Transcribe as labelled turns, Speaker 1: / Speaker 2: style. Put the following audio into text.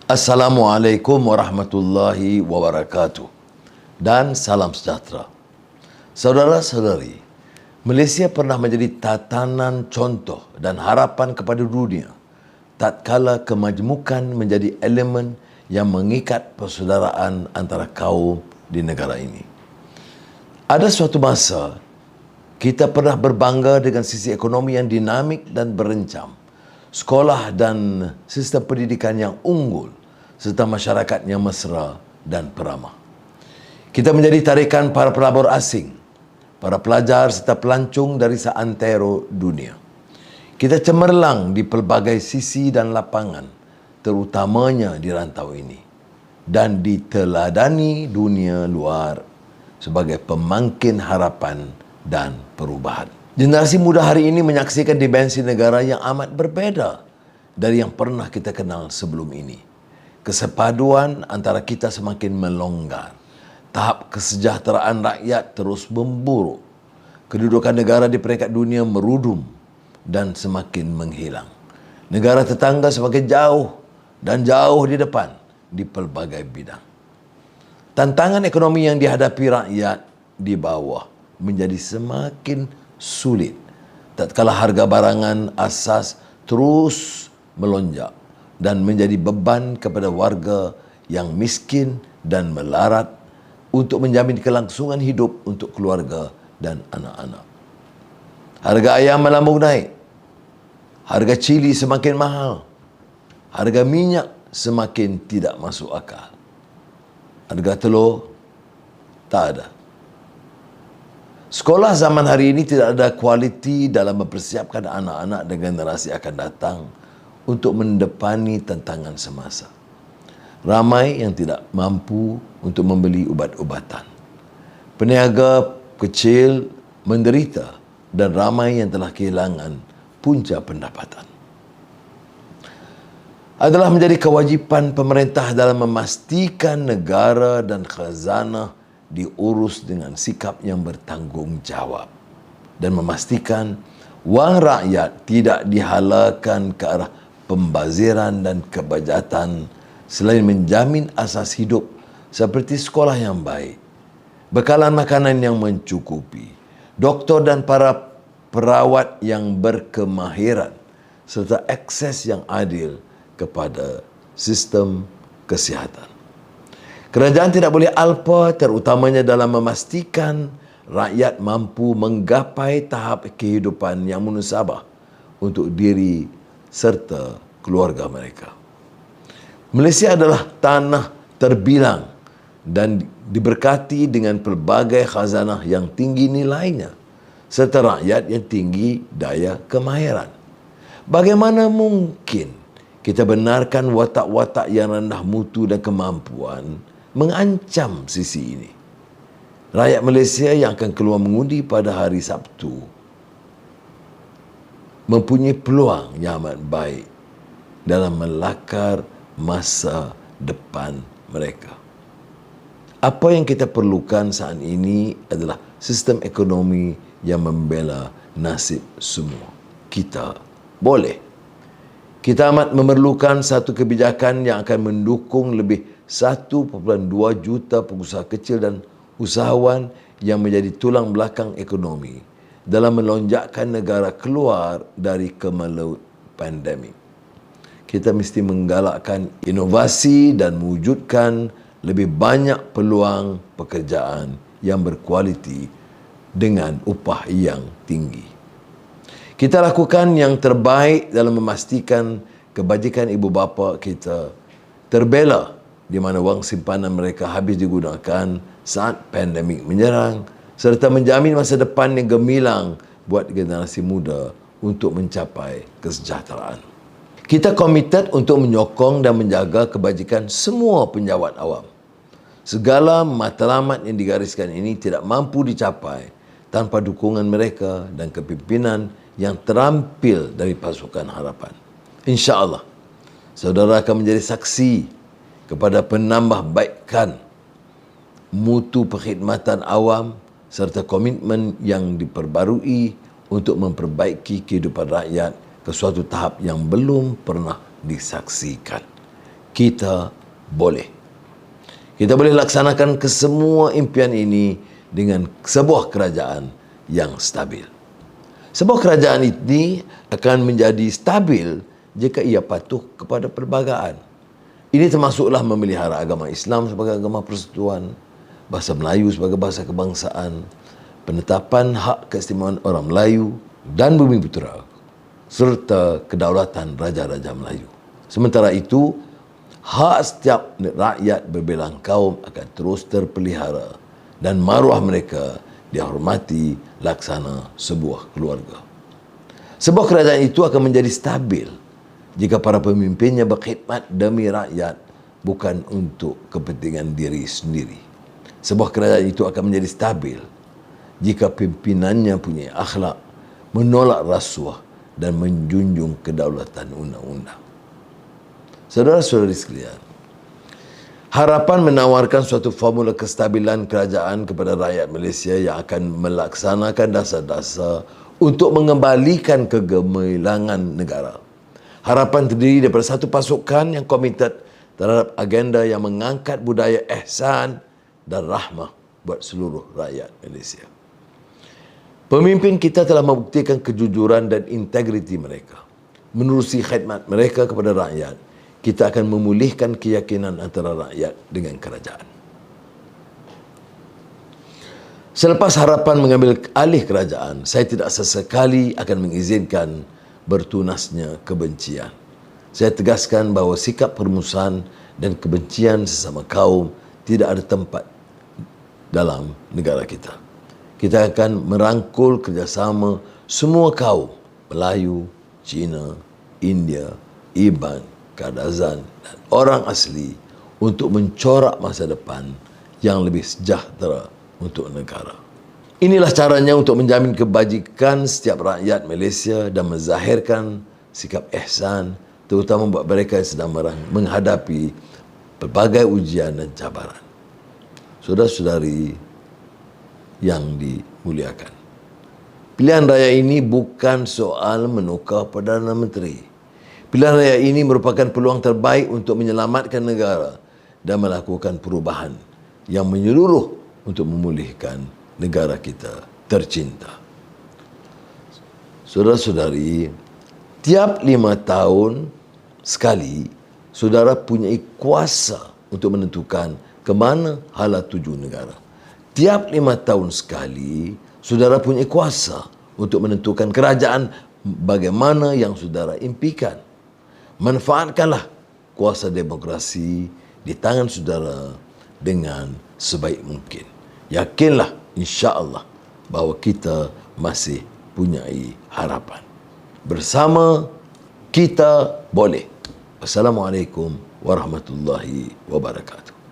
Speaker 1: Assalamualaikum warahmatullahi wabarakatuh dan salam sejahtera. Saudara-saudari, Malaysia pernah menjadi tatanan contoh dan harapan kepada dunia tatkala kemajmukan menjadi elemen yang mengikat persaudaraan antara kaum di negara ini. Ada suatu masa kita pernah berbangga dengan sisi ekonomi yang dinamik dan berencam, sekolah dan sistem pendidikan yang unggul, serta masyarakat yang mesra dan peramah. Kita menjadi tarikan para pelabur asing, para pelajar serta pelancong dari seantero dunia. Kita cemerlang di pelbagai sisi dan lapangan, terutamanya di rantau ini, dan diteladani dunia luar sebagai pemangkin harapan dan perubahan. Generasi muda hari ini menyaksikan dimensi negara yang amat berbeza dari yang pernah kita kenal sebelum ini. Kesepaduan antara kita semakin melonggar. Tahap kesejahteraan rakyat terus memburuk. Kedudukan negara di peringkat dunia merudum dan semakin menghilang. Negara tetangga semakin jauh dan jauh di depan di pelbagai bidang. Tantangan ekonomi yang dihadapi rakyat di bawah menjadi semakin sulit tatkala harga barangan asas terus melonjak dan menjadi beban kepada warga yang miskin dan melarat untuk menjamin kelangsungan hidup untuk keluarga dan anak-anak. Harga ayam melambung naik, harga cili semakin mahal, harga minyak semakin tidak masuk akal, harga telur tak ada. Sekolah zaman hari ini tidak ada kualiti dalam mempersiapkan anak-anak dan generasi akan datang untuk mendepani tantangan semasa. Ramai yang tidak mampu untuk membeli ubat-ubatan. Peniaga kecil menderita dan ramai yang telah kehilangan punca pendapatan. Adalah menjadi kewajipan pemerintah dalam memastikan negara dan khazanah diurus dengan sikap yang bertanggungjawab dan memastikan wang rakyat tidak dihalakan ke arah pembaziran dan kebajatan selain menjamin asas hidup seperti sekolah yang baik, bekalan makanan yang mencukupi, doktor dan para perawat yang berkemahiran serta akses yang adil kepada sistem kesihatan. Kerajaan tidak boleh alpa terutamanya dalam memastikan rakyat mampu menggapai tahap kehidupan yang munasabah untuk diri serta keluarga mereka. Malaysia adalah tanah terbilang dan diberkati dengan pelbagai khazanah yang tinggi nilainya serta rakyat yang tinggi daya kemahiran. Bagaimana mungkin kita benarkan watak-watak yang rendah mutu dan kemampuan mengancam sisi ini? Rakyat Malaysia yang akan keluar mengundi pada hari Sabtu mempunyai peluang yang amat baik dalam melakar masa depan mereka. Apa yang kita perlukan saat ini adalah sistem ekonomi yang membela nasib semua. Kita boleh. Kita amat memerlukan satu kebijakan yang akan mendukung lebih 1.2 juta pengusaha kecil dan usahawan yang menjadi tulang belakang ekonomi dalam melonjakkan negara keluar dari kemelaut pandemik. Kita mesti menggalakkan inovasi dan mewujudkan lebih banyak peluang pekerjaan yang berkualiti dengan upah yang tinggi. Kita lakukan yang terbaik dalam memastikan kebajikan ibu bapa kita terbela di mana wang simpanan mereka habis digunakan saat pandemik menyerang serta menjamin masa depan yang gemilang buat generasi muda untuk mencapai kesejahteraan. Kita komited untuk menyokong dan menjaga kebajikan semua penjawat awam. Segala matlamat yang digariskan ini tidak mampu dicapai tanpa dukungan mereka dan kepimpinan yang terampil dari pasukan harapan. InsyaAllah, saudara akan menjadi saksi kepada penambahbaikan mutu perkhidmatan awam serta komitmen yang diperbarui untuk memperbaiki kehidupan rakyat ke suatu tahap yang belum pernah disaksikan. kita boleh. Kita boleh laksanakan kesemua impian ini dengan sebuah kerajaan yang stabil. Sebuah kerajaan ini akan menjadi stabil jika ia patuh kepada perbagaan. Ini termasuklah memelihara agama Islam sebagai agama persekutuan, bahasa Melayu sebagai bahasa kebangsaan, penetapan hak keistimewaan orang Melayu dan Bumiputera, serta kedaulatan Raja-Raja Melayu. Sementara itu, hak setiap rakyat berbelang kaum akan terus terpelihara dan maruah mereka dihormati laksana sebuah keluarga. Sebuah kerajaan itu akan menjadi stabil jika para pemimpinnya berkhidmat demi rakyat, bukan untuk kepentingan diri sendiri. Sebuah kerajaan itu akan menjadi stabil jika pimpinannya punya akhlak, menolak rasuah dan menjunjung kedaulatan undang-undang. Saudara-saudari sekalian, harapan menawarkan suatu formula kestabilan kerajaan kepada rakyat Malaysia yang akan melaksanakan dasar-dasar untuk mengembalikan kegemilangan negara. Harapan terdiri daripada satu pasukan yang komited terhadap agenda yang mengangkat budaya ihsan dan rahmah buat seluruh rakyat Malaysia. Pemimpin kita telah membuktikan kejujuran dan integriti mereka. Menerusi khidmat mereka kepada rakyat, kita akan memulihkan keyakinan antara rakyat dengan kerajaan. Selepas harapan mengambil alih kerajaan, saya tidak sesekali akan mengizinkan bertunasnya kebencian. Saya tegaskan bahawa sikap permusuhan dan kebencian sesama kaum tidak ada tempat dalam negara kita. Kita akan merangkul kerjasama semua kaum, Melayu, Cina, India, Iban, Kadazan dan orang asli untuk mencorak masa depan yang lebih sejahtera untuk negara. Inilah caranya untuk menjamin kebajikan setiap rakyat Malaysia dan menzahirkan sikap ihsan, terutama buat mereka yang sedang menghadapi pelbagai ujian dan cabaran. Saudara-saudari yang dimuliakan, pilihan raya ini bukan soal menukar Perdana Menteri. Pilihan raya ini merupakan peluang terbaik untuk menyelamatkan negara dan melakukan perubahan yang menyeluruh untuk memulihkan negara kita tercinta. Saudara-saudari, tiap 5 tahun sekali, saudara punya kuasa untuk menentukan ke mana hala tuju negara. Tiap 5 tahun sekali, saudara punya kuasa untuk menentukan kerajaan bagaimana yang saudara impikan. Manfaatkanlah kuasa demokrasi di tangan saudara dengan sebaik mungkin. Yakinlah, insya-Allah, bahawa kita masih punyai harapan. Bersama kita boleh. Assalamualaikum warahmatullahi wabarakatuh.